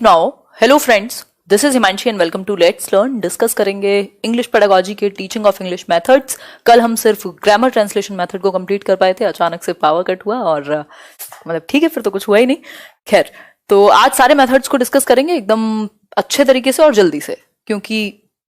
Now hello friends, this is Himanshi and welcome to let's learn. Discuss करेंगे English pedagogy के teaching of English methods. कल हम सिर्फ grammar translation method को complete कर पाए थे, अचानक से पावर कट हुआ और मतलब ठीक है, फिर तो कुछ हुआ ही नहीं। खैर, तो आज सारे मेथड्स को डिस्कस करेंगे एकदम अच्छे तरीके से और जल्दी से, क्योंकि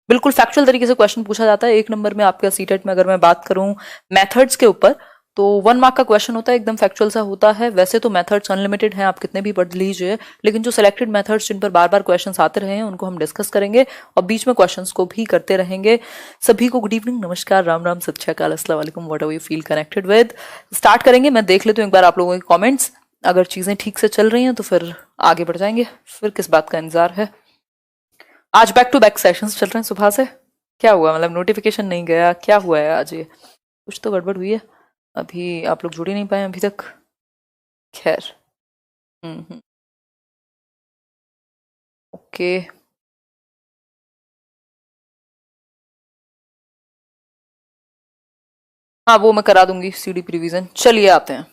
बिल्कुल फैक्चुअल तरीके से क्वेश्चन पूछा जाता है। 1 नंबर में आपका सीटेट में अगर मैं बात करूं मेथड्स के ऊपर, तो 1 मार्क का क्वेश्चन होता है, एकदम फैक्चुअल सा होता है। वैसे तो मेथड्स अनलिमिटेड हैं, आप कितने भी पढ़ लीजिए, लेकिन जो सिलेक्टेड मेथड्स जिन पर बार बार क्वेश्चंस आते रहे हैं उनको हम डिस्कस करेंगे और बीच में क्वेश्चंस को भी करते रहेंगे। सभी को गुड इवनिंग, नमस्कार, राम राम, सत श्री अकाल, अस्सलाम वालेकुम, whatever you feel connected with. Start करेंगे। मैं देख लेती हूँ एक बार आप लोगों के कॉमेंट्स, अगर चीजें ठीक से चल रही हैं तो फिर आगे बढ़ जाएंगे, फिर किस बात का इंतजार है। आज बैक टू बैक सेशंस चल रहे हैं सुबह से। क्या हुआ, मतलब नोटिफिकेशन नहीं गया, क्या हुआ है आज? ये कुछ तो गड़बड़ हुई है, अभी आप लोग जुड़ ही नहीं पाए अभी तक। खैर, ओके, हाँ वो मैं करा दूंगी सीडी रिवीजन। चलिए आते हैं।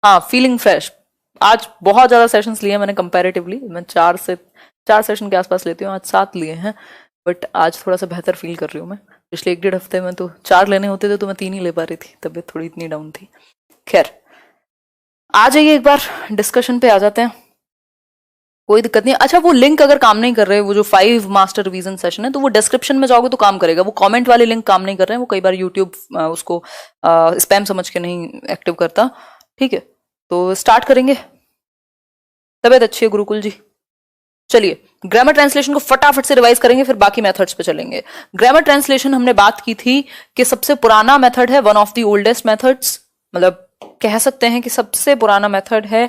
हाँ, फीलिंग फ्रेश। आज बहुत ज्यादा सेशंस लिए मैंने कंपैरेटिवली। मैं 4 सेशन के आसपास लेती हूँ, आज 7 लिए हैं, बट आज थोड़ा सा बेहतर फील कर रही हूँ मैं। पिछले 1 डेढ़ हफ्ते में तो 4 लेने होते थे तो मैं 3 ही ले पा रही थी, तबीयत थोड़ी इतनी डाउन थी। खैर, आ जाइए एक बार डिस्कशन पे आ जाते हैं, कोई दिक्कत नहीं। अच्छा, वो लिंक अगर काम नहीं कर रहे, वो जो 5 मास्टर रिवीजन सेशन है, तो वो डिस्क्रिप्शन में जाओगे तो काम करेगा। वो कमेंट वाले लिंक काम नहीं कर रहे हैं, वो कई बार यूट्यूब उसको स्पैम समझ के नहीं एक्टिव करता। ठीक है, तो स्टार्ट करेंगे। तबीयत अच्छी है गुरुकुल जी? चलिए, ग्रामर ट्रांसलेशन को फटाफट से रिवाइज करेंगे, फिर बाकी मेथड्स पे चलेंगे। ग्रामर ट्रांसलेशन हमने बात की थी कि सबसे पुराना मेथड है, one of the oldest methods, मतलब कह सकते हैं कि सबसे पुराना मेथड है।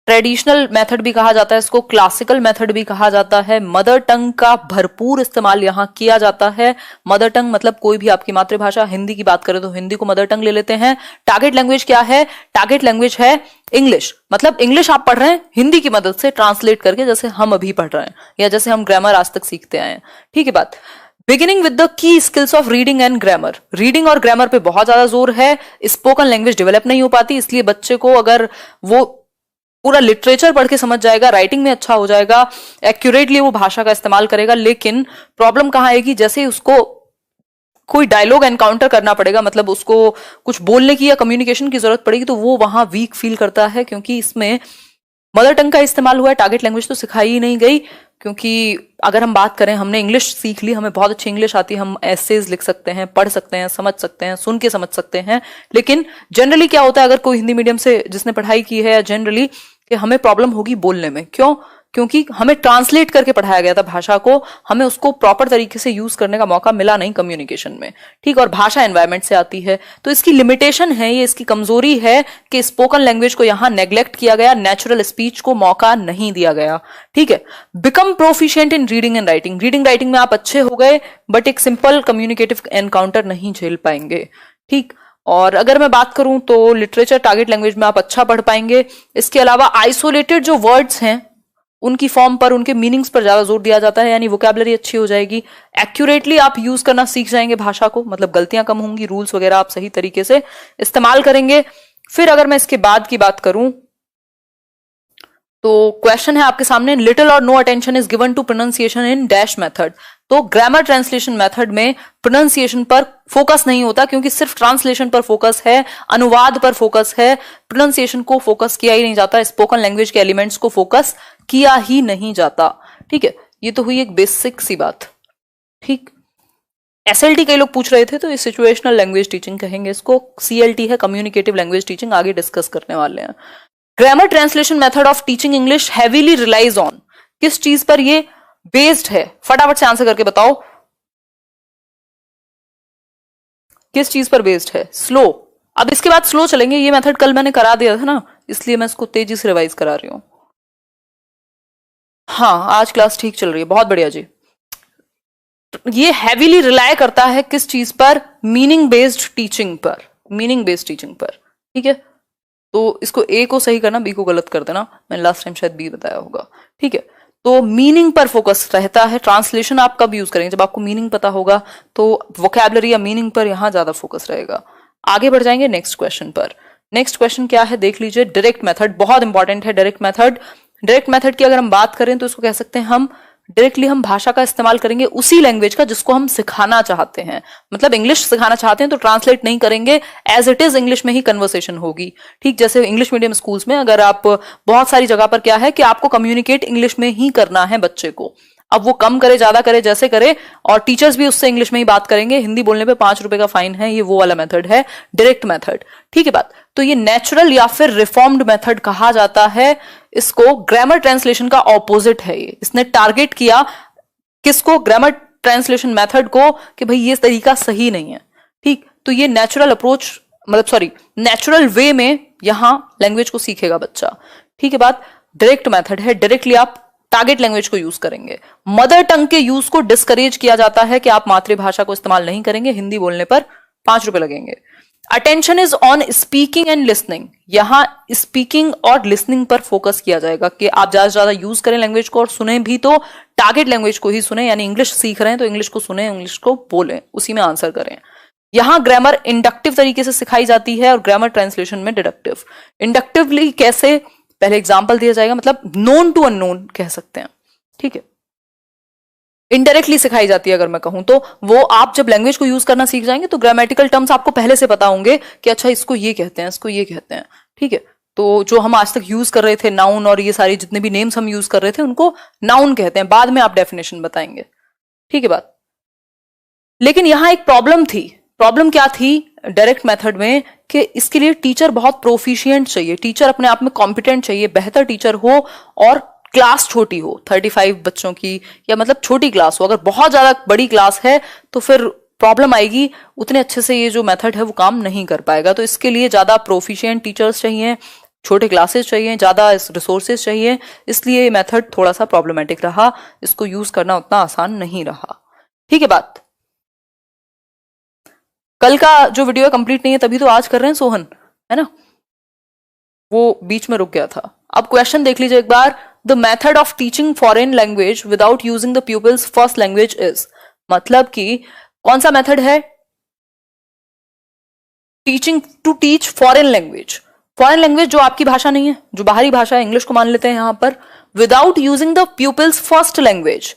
ट्रेडिशनल मेथड भी कहा जाता है इसको, क्लासिकल मेथड भी कहा जाता है। मदर टंग का भरपूर इस्तेमाल यहाँ किया जाता है। मदर टंग मतलब कोई भी आपकी मातृभाषा, हिंदी की बात करें तो हिंदी को मदर टंग ले लेते हैं। टारगेट लैंग्वेज क्या है? टारगेट लैंग्वेज है इंग्लिश, मतलब इंग्लिश आप पढ़ रहे हैं हिंदी की मदद से ट्रांसलेट करके, जैसे हम अभी पढ़ रहे हैं या जैसे हम ग्रामर आज तक सीखते आए हैं। ठीक है बात। Beginning with the key skills of reading and grammar. Reading और ग्रामर पे बहुत ज्यादा जोर है। स्पोकन लैंग्वेज डेवलप नहीं हो पाती, इसलिए बच्चे को अगर वो पूरा लिटरेचर पढ़ के समझ जाएगा, राइटिंग में अच्छा हो जाएगा, एक्यूरेटली वो भाषा का इस्तेमाल करेगा, लेकिन प्रॉब्लम कहाँ आएगी? जैसे उसको कोई डायलॉग एनकाउंटर करना पड़ेगा, मतलब उसको कुछ बोलने की या कम्युनिकेशन की जरूरत पड़ेगी, तो वो वहां वीक फील करता है, क्योंकि इसमें मदर टंग का इस्तेमाल हुआ है। टारगेट लैंग्वेज तो सिखाई ही नहीं गई, क्योंकि अगर हम बात करें, हमने इंग्लिश सीख ली, हमें बहुत अच्छी इंग्लिश आती है, हम एसेज लिख सकते हैं, पढ़ सकते हैं, समझ सकते हैं, सुन के समझ सकते हैं, लेकिन जनरली क्या होता है, अगर कोई हिंदी मीडियम से जिसने पढ़ाई की है, जनरली कि हमें प्रॉब्लम होगी बोलने में। क्यों? क्योंकि हमें ट्रांसलेट करके पढ़ाया गया था भाषा को, हमें उसको प्रॉपर तरीके से यूज करने का मौका मिला नहीं कम्युनिकेशन में। ठीक, और भाषा एनवायरमेंट से आती है, तो इसकी लिमिटेशन है, ये इसकी कमजोरी है कि स्पोकन लैंग्वेज को यहां नेग्लेक्ट किया गया, नेचुरल स्पीच को मौका नहीं दिया गया। ठीक है, become proficient in reading and writing. Reading writing में आप अच्छे हो गए, बट एक सिंपल कम्युनिकेटिव एनकाउंटर नहीं झेल पाएंगे। ठीक, और अगर मैं बात करूं तो लिटरेचर टारगेट लैंग्वेज में आप अच्छा पढ़ पाएंगे। इसके अलावा आइसोलेटेड जो वर्ड्स हैं उनकी फॉर्म पर, उनके मीनिंग्स पर ज्यादा जोर दिया जाता है, यानी वोकैबुलरी अच्छी हो जाएगी, एक्यूरेटली आप यूज करना सीख जाएंगे भाषा को, मतलब गलतियां कम होंगी, रूल्स वगैरह आप सही तरीके से इस्तेमाल करेंगे। फिर अगर मैं इसके बाद की बात करूं तो क्वेश्चन है आपके सामने, लिटिल और no attention is given to pronunciation in dash method. तो ग्रामर ट्रांसलेशन मेथड में प्रोनाउंसिएशन पर फोकस नहीं होता, क्योंकि सिर्फ ट्रांसलेशन पर फोकस है, अनुवाद पर फोकस है, प्रोनाउंसिएशन को फोकस किया ही नहीं जाता, स्पोकन लैंग्वेज के एलिमेंट्स को फोकस किया ही नहीं जाता। ठीक है, ये तो हुई एक बेसिक सी बात। ठीक, एसएलटी कई लोग पूछ रहे थे, तो ये सिचुएशनल लैंग्वेज टीचिंग कहेंगे इसको, सीएलटी है कम्युनिकेटिव लैंग्वेज टीचिंग, आगे डिस्कस करने वाले हैं। Grammar translation method of teaching English heavily relies on. किस चीज पर ये बेस्ड है? फटाफट से आंसर करके बताओ, किस चीज पर बेस्ड है? स्लो। अब इसके बाद स्लो चलेंगे, ये मेथड कल मैंने करा दिया था ना, इसलिए मैं इसको तेजी से रिवाइज करा रही हूं। हाँ, आज क्लास ठीक चल रही है, बहुत बढ़िया जी। ये हैवीली रिलाय करता है किस चीज पर? मीनिंग बेस्ड टीचिंग पर, मीनिंग बेस्ड टीचिंग पर। ठीक है, तो इसको ए को सही करना, बी को गलत कर देना, मैंने लास्ट टाइम शायद बी बताया होगा। ठीक है, तो मीनिंग पर फोकस रहता है। ट्रांसलेशन आप कब यूज करेंगे? जब आपको मीनिंग पता होगा, तो वोकैबुलरी या मीनिंग पर यहां ज्यादा फोकस रहेगा। आगे बढ़ जाएंगे नेक्स्ट क्वेश्चन पर। नेक्स्ट क्वेश्चन क्या है देख लीजिए, डायरेक्ट मेथड, बहुत इंपॉर्टेंट है डायरेक्ट मेथड। डायरेक्ट मेथड की अगर हम बात करें तो इसको कह सकते हैं हम डायरेक्टली हम भाषा का इस्तेमाल करेंगे उसी लैंग्वेज का जिसको हम सिखाना चाहते हैं। मतलब इंग्लिश सिखाना चाहते हैं तो ट्रांसलेट नहीं करेंगे, एज इट इज इंग्लिश में ही कन्वर्सेशन होगी। ठीक, जैसे इंग्लिश मीडियम स्कूल्स में अगर आप बहुत सारी जगह पर क्या है कि आपको कम्युनिकेट इंग्लिश में ही करना है बच्चे को, अब वो कम करे ज्यादा करे जैसे करे, और टीचर्स भी उससे इंग्लिश में ही बात करेंगे, हिंदी बोलने पे 5 रुपए का फाइन है, ये वो वाला मेथड है डायरेक्ट मेथड। ठीक है बात, तो ये नेचुरल या फिर रिफॉर्म्ड मेथड कहा जाता है। इसको ग्रामर ट्रांसलेशन का ऑपोजिट है ये। इसने टारगेट किया किसको? ग्रामर ट्रांसलेशन मेथड को, कि भाई ये तरीका सही नहीं है। ठीक, तो ये नेचुरल अप्रोच, मतलब सॉरी नेचुरल वे में यहां लैंग्वेज को सीखेगा बच्चा। ठीक है बात, डायरेक्ट मेथड है, डायरेक्टली आप टारगेट लैंग्वेज को यूज करेंगे। मदर टंग के यूज को डिस्करेज किया जाता है कि आप मातृभाषा को इस्तेमाल नहीं करेंगे, हिंदी बोलने पर 5 रुपए लगेंगे। Attention is on speaking and listening, यहां स्पीकिंग और लिसनिंग पर फोकस किया जाएगा कि आप ज्यादा से ज्यादा यूज करें लैंग्वेज को, और सुने भी तो टारगेट लैंग्वेज को ही सुने, यानी इंग्लिश सीख रहे हैं तो इंग्लिश को सुने, इंग्लिश को बोलें, उसी में आंसर करें। यहां ग्रामर इंडक्टिव तरीके से सिखाई जाती है और ग्रामर ट्रांसलेशन में डिडक्टिव। इंडक्टिवली कैसे? पहले एग्जाम्पल दिया जाएगा, मतलब नोन टू अननोन कह सकते हैं। ठीक है, इनडायरेक्टली सिखाई जाती है अगर मैं कहूं तो, वो आप जब लैंग्वेज को यूज करना सीख जाएंगे तो ग्रामेटिकल टर्म्स आपको पहले से पता होंगे कि अच्छा इसको ये कहते हैं, इसको ये कहते हैं। ठीक है, तो जो हम आज तक यूज कर रहे थे नाउन और ये सारी जितने भी नेम्स हम यूज कर रहे थे उनको नाउन कहते हैं, बाद में आप डेफिनेशन बताएंगे। ठीक है बात, लेकिन यहां एक प्रॉब्लम थी। प्रॉब्लम क्या थी डायरेक्ट मेथड में? कि इसके लिए टीचर बहुत प्रोफिशिएंट चाहिए, टीचर अपने आप में कॉम्पिटेंट चाहिए, बेहतर टीचर हो, और क्लास छोटी हो, 35 बच्चों की, या मतलब छोटी क्लास हो। अगर बहुत ज्यादा बड़ी क्लास है तो फिर प्रॉब्लम आएगी, उतने अच्छे से ये जो मेथड है वो काम नहीं कर पाएगा। तो इसके लिए ज्यादा प्रोफिशिएंट टीचर्स चाहिए, छोटे क्लासेस चाहिए, ज्यादा रिसोर्सेज चाहिए, इसलिए ये मेथड थोड़ा सा प्रॉब्लमेटिक रहा, इसको यूज करना उतना आसान नहीं रहा। ठीक है बात, कल का जो वीडियो कंप्लीट नहीं है तभी तो आज कर रहे हैं सोहन, है ना, वो बीच में रुक गया था। अब क्वेश्चन देख लीजिए एक बार। The method of teaching foreign language without using the pupils first language is, मतलब कि कौन सा मेथड है? Teaching to teach foreign language, foreign language जो आपकी भाषा नहीं है, जो बाहरी भाषा है, इंग्लिश को मान लेते हैं यहां पर, without using the pupils first language,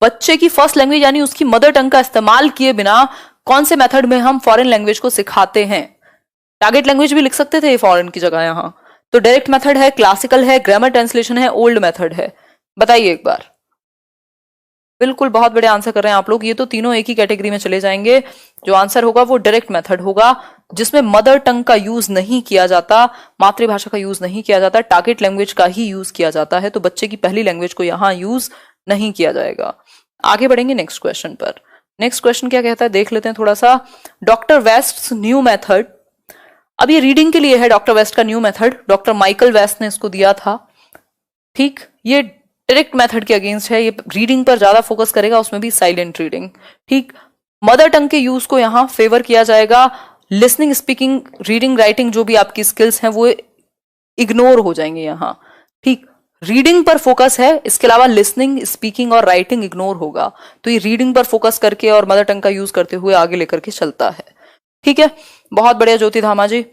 बच्चे की फर्स्ट लैंग्वेज यानी उसकी मदर टंग का इस्तेमाल किए बिना कौन से मेथड में हम फॉरेन लैंग्वेज को सिखाते हैं? टारगेट लैंग्वेज भी लिख सकते थे फॉरेन की जगह यहां। तो डायरेक्ट मेथड है, क्लासिकल है, ग्रामर ट्रांसलेशन है, ओल्ड मेथड है। बताइए एक बार। बिल्कुल, बहुत बड़े आंसर कर रहे हैं आप लोग। ये तो तीनों एक ही कैटेगरी में चले जाएंगे। जो आंसर होगा वो डायरेक्ट मेथड होगा, जिसमें मदर टंग का यूज नहीं किया जाता, मातृभाषा का यूज नहीं किया जाता, टारगेट लैंग्वेज का ही यूज किया जाता है। तो बच्चे की पहली लैंग्वेज को यहां यूज नहीं किया जाएगा। आगे बढ़ेंगे नेक्स्ट क्वेश्चन पर। नेक्स्ट क्वेश्चन क्या कहता है देख लेते हैं थोड़ा सा। डॉक्टर वेस्ट न्यू मेथड, अब ये रीडिंग के लिए है डॉक्टर वेस्ट का new method, doctor Michael West ने इसको दिया था। ठीक, ये डायरेक्ट मेथड के अगेंस्ट है, ये रीडिंग पर ज्यादा फोकस करेगा, उसमें भी साइलेंट रीडिंग। ठीक, मदर टंग के यूज को यहां फेवर किया जाएगा, लिसनिंग, स्पीकिंग, रीडिंग, राइटिंग जो भी आपकी स्किल्स हैं वो इग्नोर हो जाएंगे यहां। ठीक, रीडिंग पर फोकस है, इसके अलावा लिसनिंग, स्पीकिंग और राइटिंग इग्नोर होगा। तो ये रीडिंग पर फोकस करके और मदर टंग का यूज करते हुए आगे लेकर के चलता है। ठीक है, बहुत बढ़िया ज्योति धामा जी।